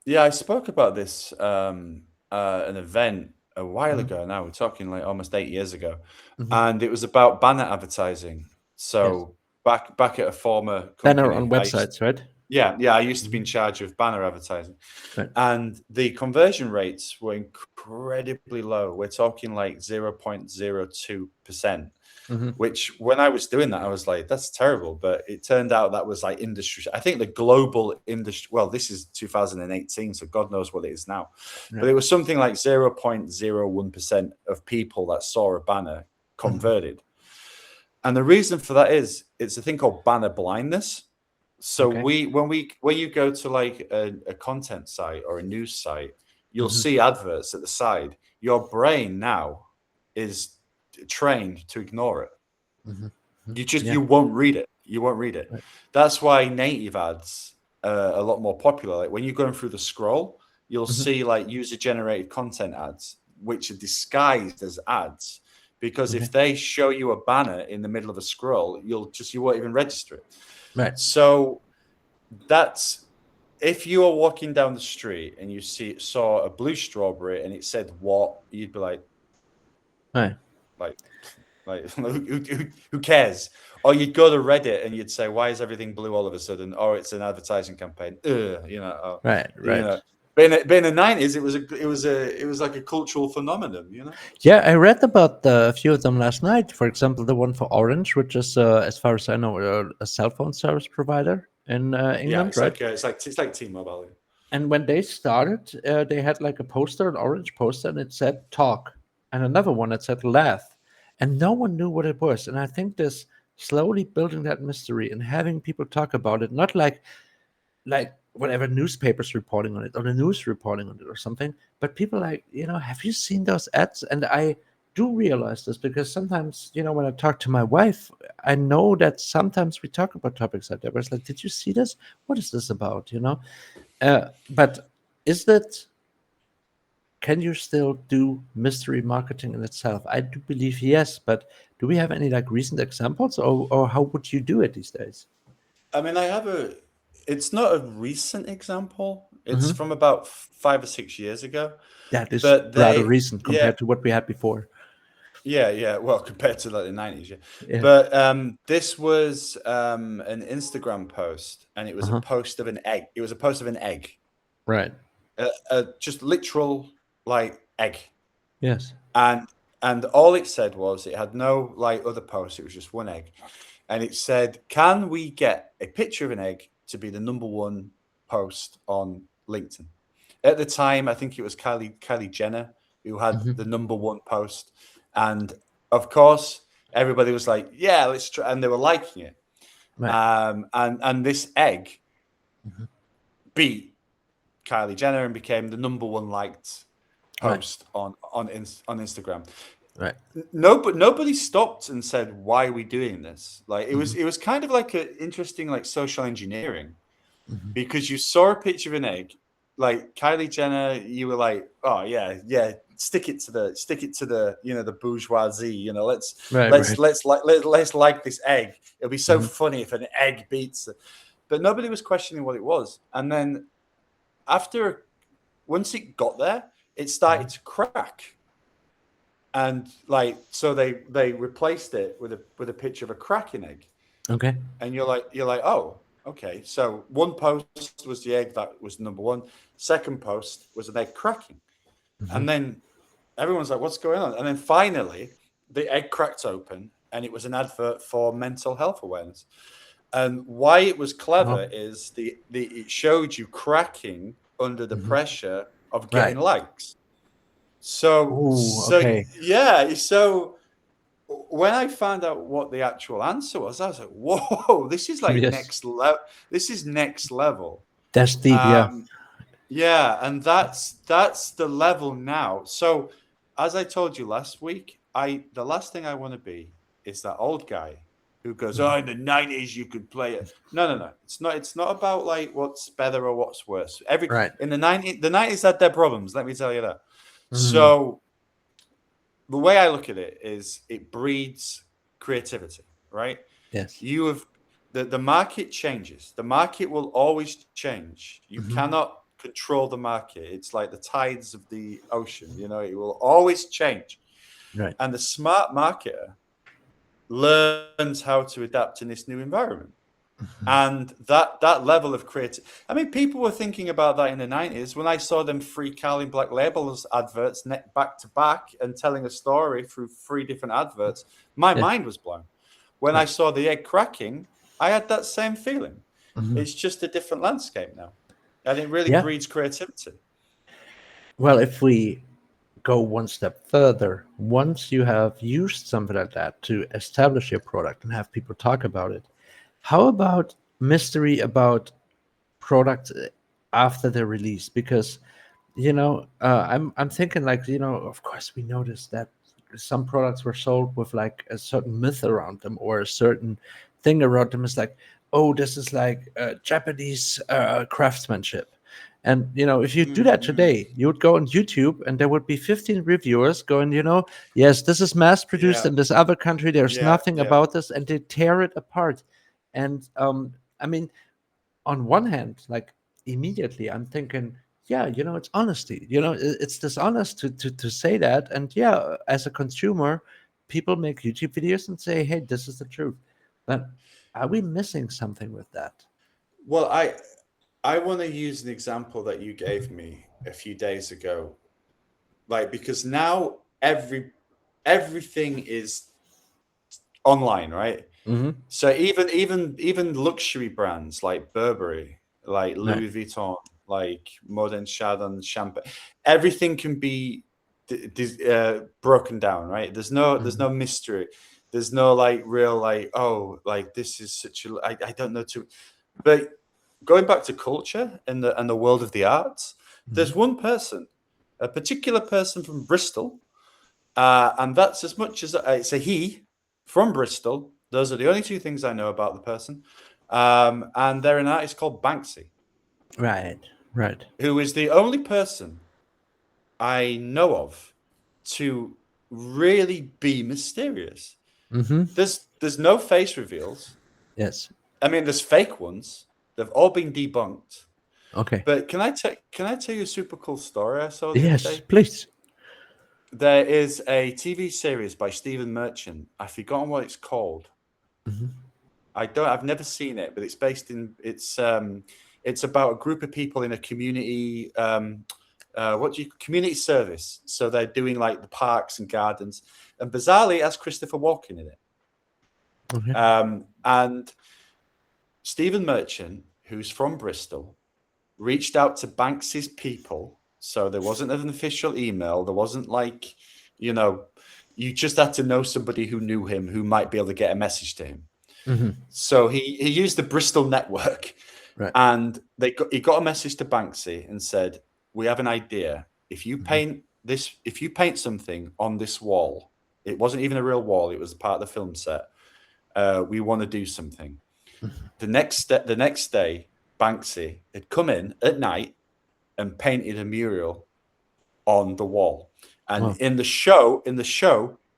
yeah, I spoke about this an event a while mhm, ago now. We're talking like almost 8 years ago, mhm, and it was about banner advertising. yes, So back at a former banner on company, websites, right? yeah, I used to be Mhm, in charge of banner advertising, right. and the conversion rates were incredibly low. We're talking like 0.02%, Hmm. which when I was doing that, I was like, that's terrible. But it turned out that was like industry. I think the global industry, well, this is 2018, so God knows what it is now. But Right. it was something like 0.01% of people that saw a banner Hmm. converted. And the reason for that is it's a thing called banner blindness. So Okay. when you go to like a content site or a news site, you'll Hmm. see adverts at the side. Your brain now is trained to ignore it. Hmm. You Yeah. won't read it. You won't read it. Right. That's why native ads are a lot more popular. Like when you're going through the scroll, you'll Hmm. see like user generated content ads, which are disguised as ads. Because Okay. if they show you a banner in the middle of a scroll, you won't even register it. Right. So that's if you are walking down the street and you saw a blue strawberry and it said what, you'd be Right. like like who cares? Or you'd go to Reddit and you'd say, why is everything blue all of a sudden? Oh, it's an advertising campaign. Right. You Right. know. But in the 90s, it was like a cultural phenomenon. Yeah, I read about a few of them last night. For example, the one for Orange, which is, as far as I know, a cell phone service provider in Yeah, England, it's right? like it's like T-Mobile. And when they started, they had like a poster, an orange poster, and it said "talk," and another one that said "laugh," and no one knew what it was. And I think this slowly building that mystery and having people talk about it, not like whatever newspapers reporting on it or the news reporting on it or something, but people like, have you seen those ads? And I do realize this because sometimes, when I talk to my wife, I know that sometimes we talk about topics like that where it's like, did you see this? What is this about? But is that, can you still do mystery marketing in itself? I do believe yes, but do we have any like recent examples, or how would you do it these days? I mean, it's not a recent example. It's Hmm. from about 5 or 6 years ago. That is But rather recent yeah, compared to what we had before. yeah. Well, compared to like the 90s, yeah. Yeah. But this was an Instagram post, and it was a Uh-huh. post of an egg. It was a post of an egg, Right. just literal like egg, Yes. and all it said was it had no like other posts. It was just one egg, and it said, "Can we get a picture of an egg to be the number one post on LinkedIn?" At the time, I think it was Kylie Jenner who had Hmm. the number one post, and of course, everybody was like, "Yeah, let's try," and they were liking it. Right. And this egg Hmm. beat Kylie Jenner and became the number one liked Right. post on Instagram. Right. Nobody stopped and said, "Why are we doing this?" Like it was Hmm. it was kind of like an interesting like social engineering Hmm. because you saw a picture of an egg like Kylie Jenner, you were like, oh yeah, stick it to the the bourgeoisie. Let's Right, let's right. let's like let's like this egg. It'll be so Hmm. funny if an egg beats it. But nobody was questioning what it was. And then after once it got there, it started to crack. And like so they replaced it with a picture of a cracking egg. Okay. And you're like, oh, okay. So one post was the egg that was number one. Second post was an egg cracking. Hmm. And then everyone's like, what's going on? And then finally the egg cracked open and it was an advert for mental health awareness. And why it was Oh. clever is it showed you cracking under the Hmm. pressure of getting Right. likes. So Oh, so okay. yeah, so when I found out what the actual answer was, I was like, "Whoa, this is like Yes. next level. This is next level." That's deep. Yeah. Um, yeah, and that's the level now. So, as I told you last week, the last thing I want to be is that old guy who goes, "Oh, Mhm. in the '90s you could play it." No, no, no. It's not. It's not about like what's better or what's worse. Right. In the '90s had their problems. Let me tell you that. Hmm. So the way I look at it is it breeds creativity, right? Yes. You have the market changes. The market will always change. You Hmm. cannot control the market. It's like the tides of the ocean, it will always change. Right. And the smart marketer learns how to adapt in this new environment. Mhm. And that level of creative, I mean, people were thinking about that in the '90s when I saw them free Carling Black Labels adverts back to back and telling a story through three different adverts. My Yeah. mind was blown. When I Right. saw the egg cracking, I had that same feeling. Hmm. It's just a different landscape now, and it really Yeah. breeds creativity. Well, if we go one step further, once you have used something like that to establish your product and have people talk about it, how about mystery about products after they're released? Because I'm thinking, like, of course we noticed that some products were sold with like a certain myth around them or a certain thing around them. Is like, oh, this is like Japanese craftsmanship. And if you do that Mm-hmm. today, you would go on YouTube and there would be 15 reviewers going, yes, this is mass produced Yeah, in this other country. There's yeah, nothing yeah. about this, and they tear it apart. And I mean, on one hand, like, immediately I'm thinking, yeah, it's honesty. It's dishonest to say that. And yeah, as a consumer, people make YouTube videos and say, hey, this is the truth. But are we missing something with that? Well, I want to use an example that you gave me a few days ago, like because now everything is online, right? Hmm. So even luxury brands like Burberry, like Right. Louis Vuitton, like Modern Chardon, Champagne, everything can be broken down, right? There's Hmm. no mystery. There's no like real like, oh, like this is such a I don't know too. But going back to culture and the world of the arts, Hmm. there's one person, a particular person from Bristol, and that's as much as it's a he from Bristol. Those are the only two things I know about the person. And they're an artist called Banksy, Right. Right. who is the only person I know of to really be mysterious. Hmm. There's no face reveals. Yes. I mean, there's fake ones. They've all been debunked. Okay. But can I tell you a super cool story I saw the other Yes, day? please. There is a TV series by Stephen Merchant. I've forgotten what it's called. Hmm. I've never seen it, but it's about a group of people in a community community service. So they're doing like the parks and gardens, and bizarrely, it has Christopher Walken in it. Okay. And Stephen Merchant, who's from Bristol, reached out to Banksy's people. So there wasn't an official email. There wasn't like, you know, you just had to know somebody who knew him who might be able to get a message to him. Hmm. So he used the Bristol network, Right. and he got a message to Banksy and said, "We have an idea. Hmm. If you paint something on this wall, it wasn't even a real wall; it was part of the film set. We want to do something." The next day, Banksy had come in at night and painted a mural on the wall. And Well, in the show,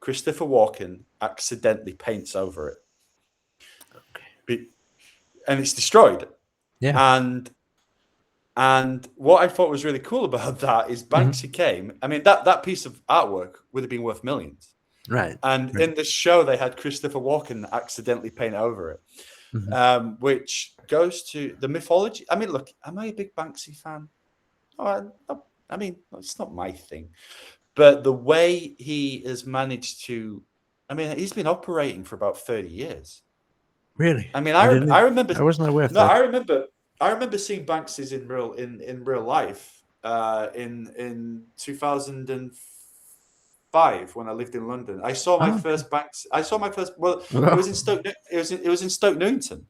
Christopher Walken accidentally paints over it, and it's destroyed. yeah. And what I thought was really cool about that is Hmm. Banksy came. I mean, that piece of artwork would have been worth millions. Right. And Right. in the show, they had Christopher Walken accidentally paint over it, Hmm. which goes to the mythology. I mean, look, am I a big Banksy fan? Oh, I mean, it's not my thing. But the way he has managed to, I mean, he's been operating for about 30 years. Really? I mean, I I didn't. remember, I wasn't aware of no, that. I remember seeing Banksy's in real life in 2005 when I lived in London. I saw my Oh, okay. first Banks. I saw my first. Well, it was Well, in Stoke. It was in Stoke Newington.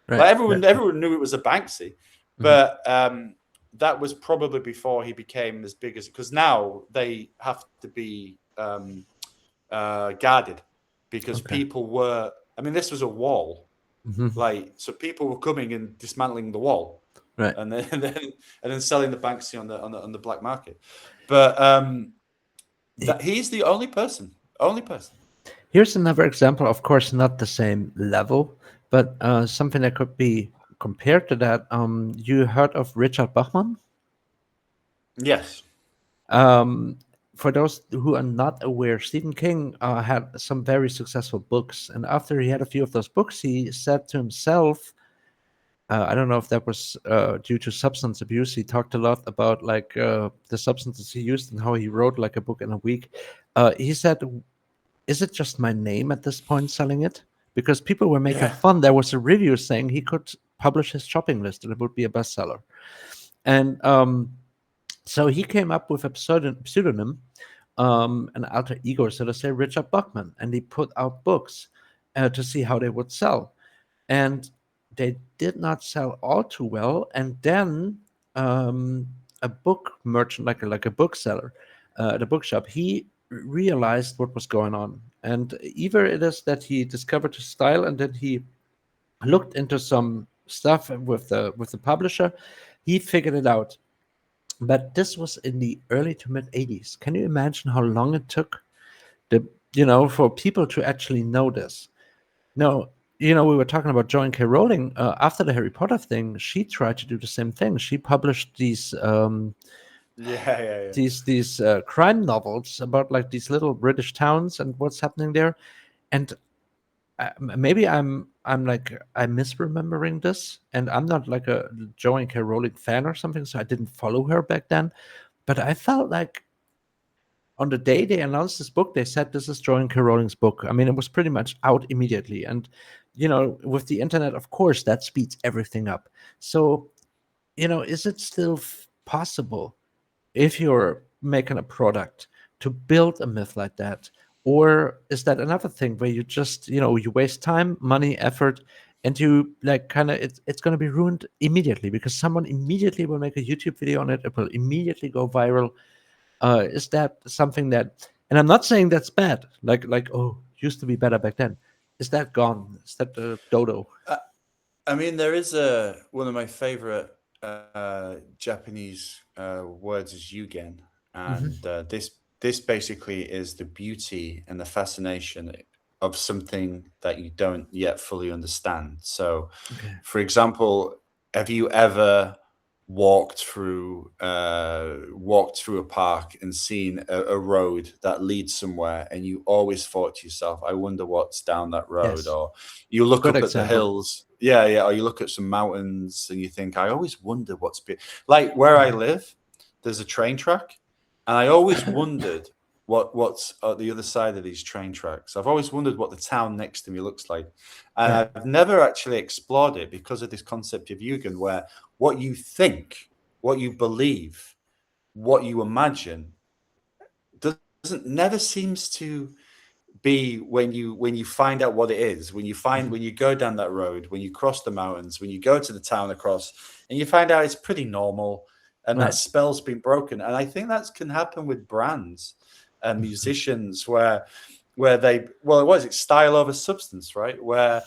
right. Like Right. everyone knew it was a Banksy, Hmm. but that was probably before he became as big as, because now they have to be guarded because Okay. people were. I mean, this was a wall, Hmm. like, so people were coming and dismantling the wall, Right. and then and then selling the Banksy on the black market. But that he's the only person, only person. Here's another example. Of course, not the same level, but something that could be compared to that. You heard of Richard Bachman? Yes. Um, for those who are not aware, Stephen King had some very successful books, and after he had a few of those books, he said to himself, I don't know if that was due to substance abuse. He talked a lot about like the substances he used and how he wrote like a book in a week. He said, "Is it just my name at this point selling it?" Because people were making Yeah. fun. There was a review saying he could publish his shopping list and it would be a bestseller. And so he came up with a pseudonym, an alter ego, so to say, Richard Bachman, and he put out books to see how they would sell. And they did not sell all too well. And then a book merchant, like a bookseller, at a bookshop, he realized what was going on. And either it is that he discovered his style, and then he looked into some stuff with the publisher, he figured it out. But this was in the early to mid 80s. Can you imagine how long it took the for people to actually know this? No, we were talking about Joanne K. Rowling. After the Harry Potter thing, she tried to do the same thing. She published Yeah, yeah, yeah. these crime novels about like these little British towns and what's happening there. And maybe I'm like I'm misremembering this, and I'm not like a Joanne K. Rowling fan or something, so I didn't follow her back then. But I felt like on the day they announced this book, they said this is Joanne K. Rowling's book. I mean, it was pretty much out immediately. And, with the internet, of course, that speeds everything up. So, is it still possible if you're making a product to build a myth like that? Or is that another thing where you just, you waste time, money, effort, and you like kind of it's going to be ruined immediately because someone immediately will make a YouTube video on it. It will immediately go viral. Is that something that? And I'm not saying that's bad. Like oh, used to be better back then. Is that gone? Is that the dodo? I mean, there is a one of my favorite Japanese words is yugen, Hmm. and this basically is the beauty and the fascination of something that you don't yet fully understand. So, Okay. for example, have you ever walked through a park and seen a road that leads somewhere, and you always thought to yourself, I wonder what's down that road? Yes. Or you look Good up at the example. hills, yeah, or you look at some mountains and you think, I always wonder like where I Mhm. live, there's a train track, and I always wondered what's at the other side of these train tracks. I've always wondered what the town next to me looks like, and Right. I've never actually explored it because of this concept of Jugend, where what you think, what you believe, what you imagine doesn't never seems to be when you find out what it is, Mhm. when you go down that road, when you cross the mountains, when you go to the town across, and you find out it's pretty normal, and that Right. spell's been broken. And I think that can happen with brands and Mhm. musicians where they, well, what is it, style over substance, right? Where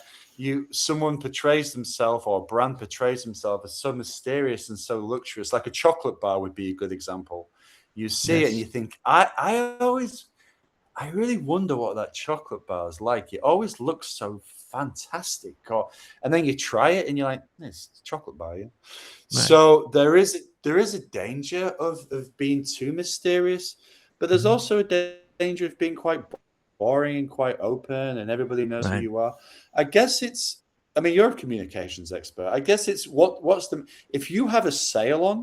someone portrays themselves, or a brand portrays themselves as so mysterious and so luxurious. Like a chocolate bar would be a good example. You see it and you Yes. think, I really wonder what that chocolate bar is like. It always looks so fantastic. And then you try it and you're like, it's a chocolate bar, yeah. Right. So there is a danger of being too mysterious, but there's Mhm. also a danger of being quite boring and quite open, and everybody knows who Right. you are. I guess it's. I mean, you're a communications expert. I guess it's what's the if you have a sale on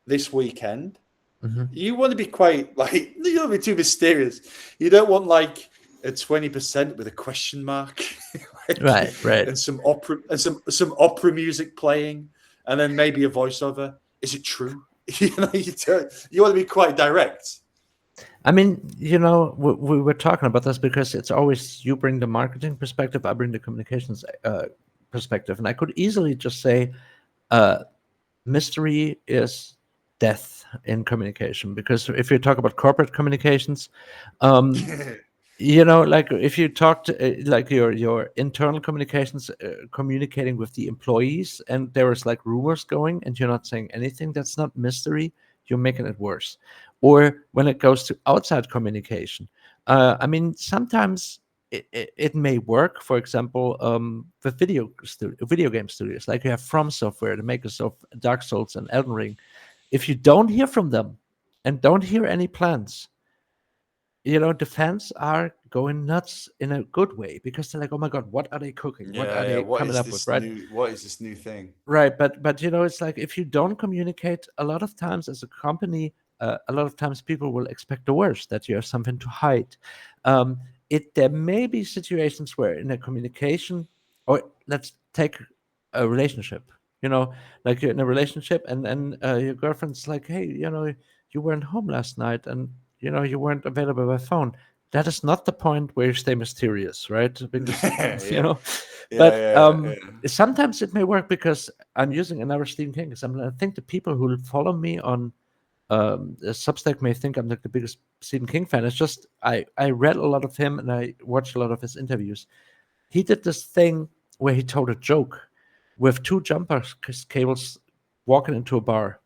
this weekend, Hmm. you want to be quite like you don't be too mysterious. You don't want like a 20% with a question mark, like, Right. Right. and some opera music playing, and then maybe a voiceover. Is it true? You want to be quite direct. I mean, we were talking about this because it's always you bring the marketing perspective, I bring the communications perspective, and I could easily just say, mystery is death in communication. Because if you talk about corporate communications, um, like if you talk to like your internal communications, communicating with the employees, and there is like rumors going, and you're not saying anything, that's not mystery. You're making it worse. Or when it goes to outside communication, I mean, sometimes it may work. For example, the video game studios, like you have From Software, the makers of Dark Souls and Elden Ring. If you don't hear from them and don't hear any plans, the fans are going nuts in a good way, because they're like, oh my god, what are they cooking, what are Yeah, yeah. they What coming is up with, this right? new? What is this new thing? Right, but it's like, if you don't communicate a lot of times as a company, a lot of times people will expect the worst, that you have something to hide. um, there may be situations where in a communication, or let's take a relationship, like you're in a relationship, and then your girlfriend's like, hey, you weren't home last night, and you weren't available by phone. That is not the point where you stay mysterious, right? Because Yeah, you yeah, know but yeah, yeah. sometimes it may work, because I'm using another Stephen King example. I think the people who follow me on Substack may think I'm like the biggest Stephen King fan. It's just I read a lot of him and I watched a lot of his interviews. He did this thing where he told a joke with two jumper cables walking into a bar,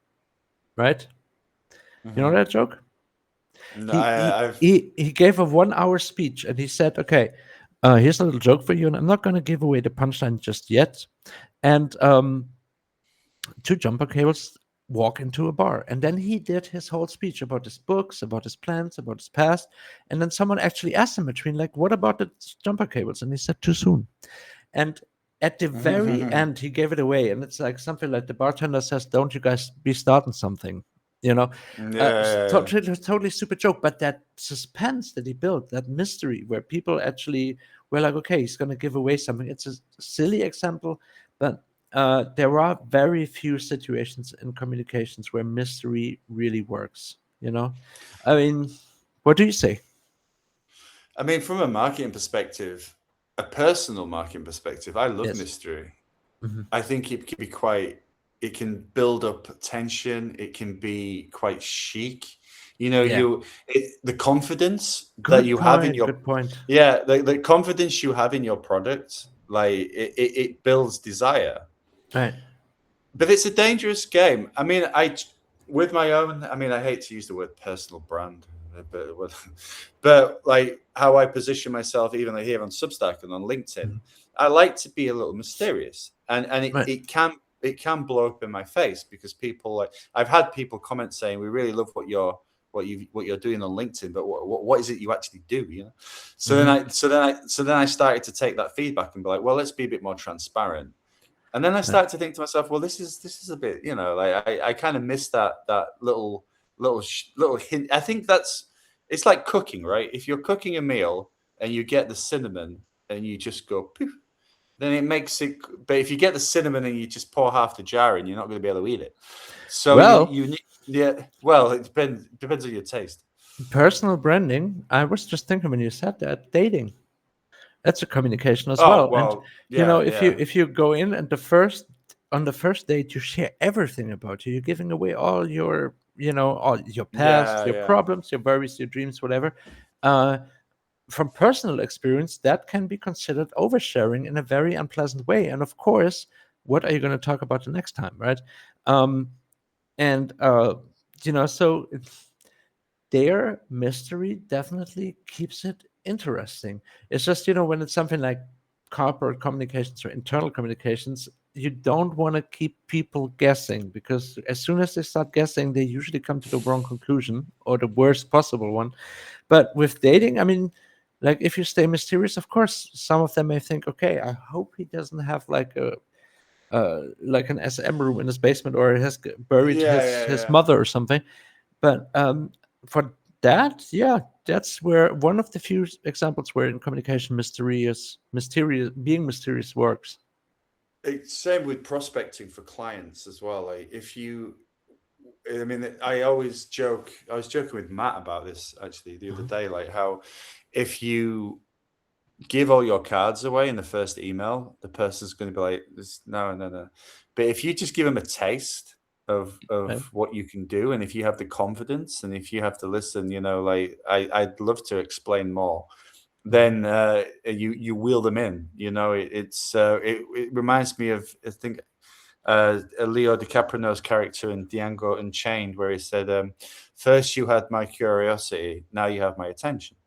right? You know Hmm. that joke? No, He he I've. he, he gave a 1 hour speech, and he said, "Okay, here's a little joke for you, and I'm not going to give away the punchline just yet." And two jumper cables walk into a bar, and then he did his whole speech about his books, about his plans, about his past. And then someone actually asked him between, like, what about the jumper cables? And he said, too soon. And at the very Yeah, end, he gave it away, and it's like something like the bartender says, don't you guys be starting something, you know yeah, yeah. totally stupid joke, but that suspense that he built, that mystery, where people actually were like, okay, he's going to give away something. It's a silly example, but there are very few situations in communications where mystery really works. I mean, what do you say? I mean, from a marketing perspective, a personal marketing perspective, I love Yes. mystery. Hmm. I think it can be quite, it can build up tension. It can be quite chic. Yeah. The confidence that Good you have in point. your, Good point. yeah, the confidence you have in your product, like it builds desire. Right. But it's a dangerous game. I mean, with my own. I mean, I hate to use the word personal brand, but like how I position myself, even like here on Substack and on LinkedIn, Mhm. I like to be a little mysterious, and Right. it can blow up in my face because people like I've had people comment saying we really love what you're doing on LinkedIn, but what is it you actually do? So then Hmm. I started to take that feedback and be like, well, let's be a bit more transparent. And then I Right. start to think to myself, well, this is a bit, like I kind of miss that little hint. I think it's like cooking, right? If you're cooking a meal and you get the cinnamon and you just go poof, then it makes it. But if you get the cinnamon and you just pour half the jar in, you're not going to be able to eat it. So Well, you need, yeah. Well, it depends on your taste. personal branding. I was just thinking when you said that, dating. That's a communication as Oh well. And well, yeah, if you yeah, go in and on the first date, you share everything about you. You're giving away all your past, yeah, your yeah. problems, your worries, your dreams, whatever. Uh, from personal experience, that can be considered oversharing in a very unpleasant way. And of course, what are you going to talk about the next time, right? Um, and so their mystery definitely keeps it interesting. It's just, when it's something like corporate communications or internal communications, you don't want to keep people guessing, because as soon as they start guessing, they usually come to the wrong conclusion or the worst possible one. But with dating, I mean, like, if you stay mysterious, of course, some of them may think, okay, I hope he doesn't have like an SM room in his basement, or has buried Yeah, his yeah, mother or something. But for that, yeah, that's where one of the few examples where in communication being mysterious works. it's same with prospecting for clients as well. Like if you, I mean, I was joking with Matt about this actually the other day, like how if you give all your cards away in the first email, the person's going to be like, "This, no, no, no." But if you just give them a taste Right? of what you can do, and if you have the confidence, and if you have to listen, like I'd love to explain more. Then you wheel them in. It reminds me of, I think, Leo DiCaprio's character in Django Unchained, where he said, "First you had my curiosity, now you have my attention."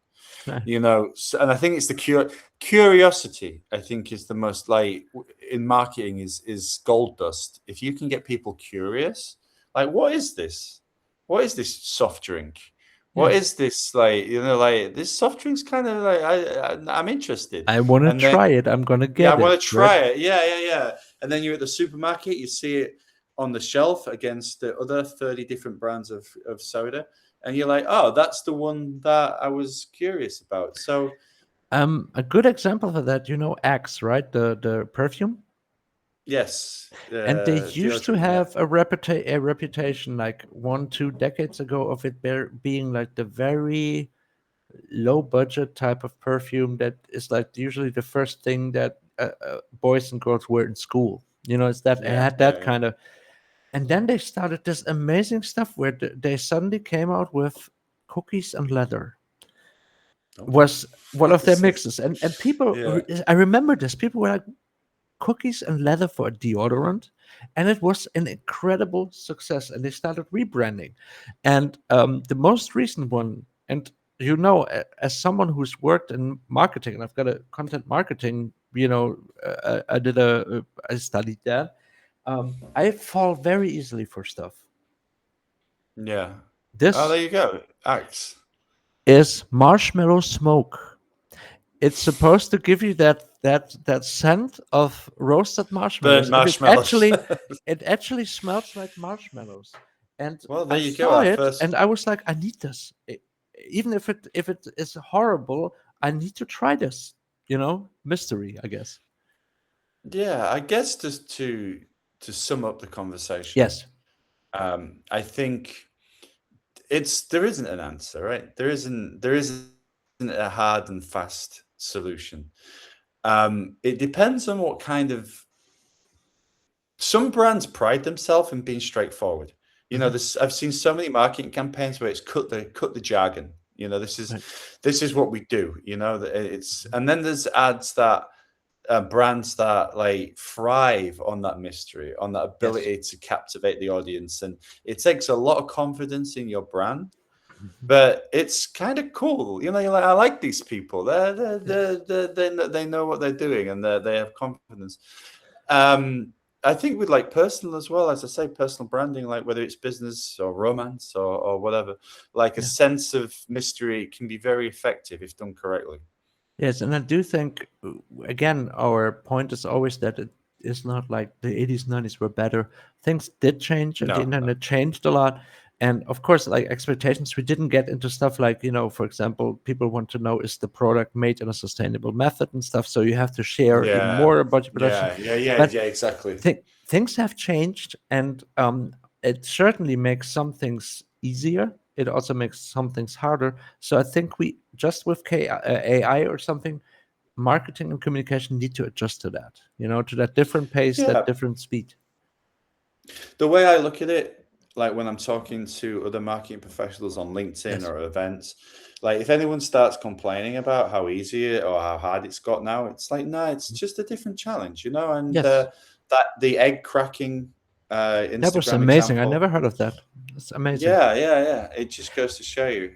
Right. And I think it's the curiosity. I think is the most, like, in marketing is gold dust. If you can get people curious, like, what is this? What is this soft drink? What Yes. is this, like, like this soft drink's kind of like I'm interested, I want to and then try it. I'm going to yeah, I get it, want to right? try it. Yeah, yeah, yeah. And then you're at the supermarket, you see it on the shelf against the other 30 different brands of soda. And you're like, oh, that's the one that I was curious about. So, A good example of that, Axe, right? The perfume. yes, And they used to deodorant, yeah. have a reputation like 1-2 decades ago of it being like the very low budget type of perfume that is like usually the first thing that boys and girls wear in school. It's that it Yeah, had yeah, that yeah. kind of. And then they started this amazing stuff where they suddenly came out with cookies and leather Oh, was one what of their is this? mixes, and people, Yeah. I remember this, people were like, cookies and leather for a deodorant, and it was an incredible success, and they started rebranding. And the most recent one, and as someone who's worked in marketing, and I've got a content marketing, I studied that. I fall very easily for stuff. Yeah. Oh, This there you go. Axe. is marshmallow smoke. It's supposed to give you that scent of roasted Burnt marshmallows, and it marshmallows. actually it actually smells like marshmallows. And Well, there I you go. saw Our it, and first. I was like, I need this. Even if it is horrible, I need to try this. Mystery, I guess. Yeah, I guess just to sum up the conversation, Yes. I think there isn't an answer, right? There isn't a hard and fast solution. It depends on what kind of. Some brands pride themselves in being straightforward. Hmm. This, I've seen so many marketing campaigns where it's cut the jargon. This is Right. this is what we do. That it's, and then there's ads that brands that like thrive on that mystery, on that Yes. ability to captivate the audience, and it takes a lot of confidence in your brand. Mhm. But it's kind of cool. You're like, I like these people. Yes. They know what they're doing, and they have confidence. Um, I think with like personal as well, as I say, personal branding, like whether it's business or romance or whatever, like a Yeah. sense of mystery can be very effective if done correctly. Yes, and I do think, again, our point is always that it is not like the 80s, 90s were better. Things did change, and the No, no. internet changed a lot. And of course, like expectations, we didn't get into stuff like, for example, people want to know, is the product made in a sustainable method and stuff. So you have to share even Yeah, more about your production. yeah, yeah, yeah, But yeah, exactly. things have changed, and it certainly makes some things easier. It also makes some things harder. So I think we just with AI or something, marketing and communication need to adjust to that, to that different pace, that Yeah. different speed. The way I look at it, like when I'm talking to other marketing professionals on LinkedIn Yes. or events, like if anyone starts complaining about how easy it or how hard it's got now, it's like, no, it's just a different challenge, And Yes. that the egg cracking That was Instagram amazing. I example, never heard of that. It's amazing. yeah. It just goes to show you.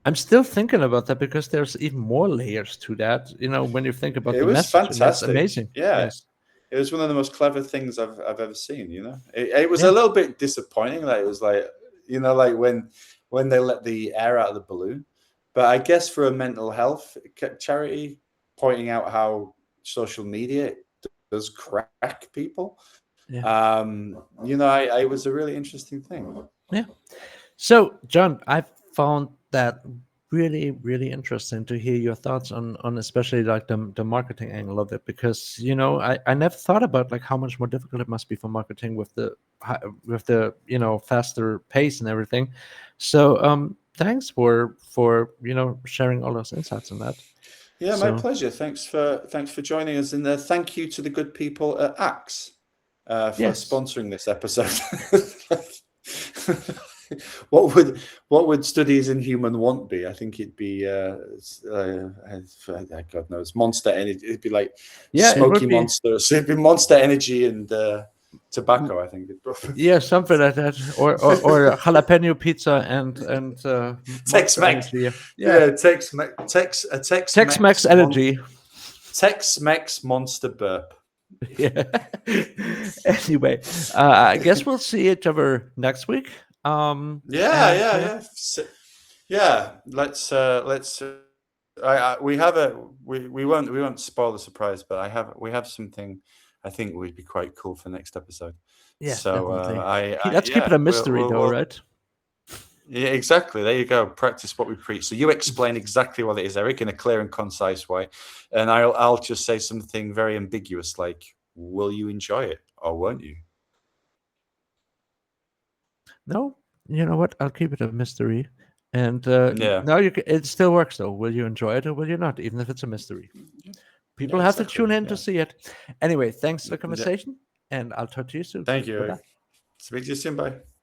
I'm still thinking about that because there's even more layers to that. When you think about It the was message, and it's fantastic. amazing. Yeah, Yes. it was one of the most clever things I've ever seen. It was a Yeah. little bit disappointing. Like it was like like when they let the air out of the balloon. But I guess for a mental health charity, pointing out how social media does crack people, Yeah. it was a really interesting thing. Yeah. So, John, I found that really, really interesting to hear your thoughts on especially like the marketing angle of it, because I never thought about like how much more difficult it must be for marketing with the faster pace and everything. So thanks for sharing all those insights on that. Yeah, my So pleasure. Thanks for joining us, and thank you to the good people at Axe for yes. sponsoring this episode. what would studies in human want be? I think it'd be God knows, Monster Energy. It'd be like Yeah, it Smoky would be. Monster. So it'd be Monster Energy and tobacco. I think. Yeah, something like that, or jalapeno pizza and Monster Tex-Mex. Energy. Yeah, Yeah, Tex-Mex Tex-Mex Energy. Tex-Mex Monster Burp. Yeah. Anyway, I guess we'll see each other next week. Yeah, And yeah, yeah. Yeah, let's. We have we won't spoil the surprise, but we have something I think would be quite cool for next episode. yes, So definitely. I Let's keep it yeah, a mystery, though, we'll right? yeah, exactly. There you go. Practice what we preach. So you explain exactly what it is, Eric, in a clear and concise way, and I'll just say something very ambiguous like, "Will you enjoy it or won't you?" No, you know what? I'll keep it a mystery. And Yeah, now it still works, though. Will you enjoy it or will you not? Even if it's a mystery, yeah, people have to exactly. tune in to Yeah, see it. Anyway, thanks for the yeah. conversation, and I'll talk to you soon. Thank you, Bye Eric. bye. Speak to you soon. Bye.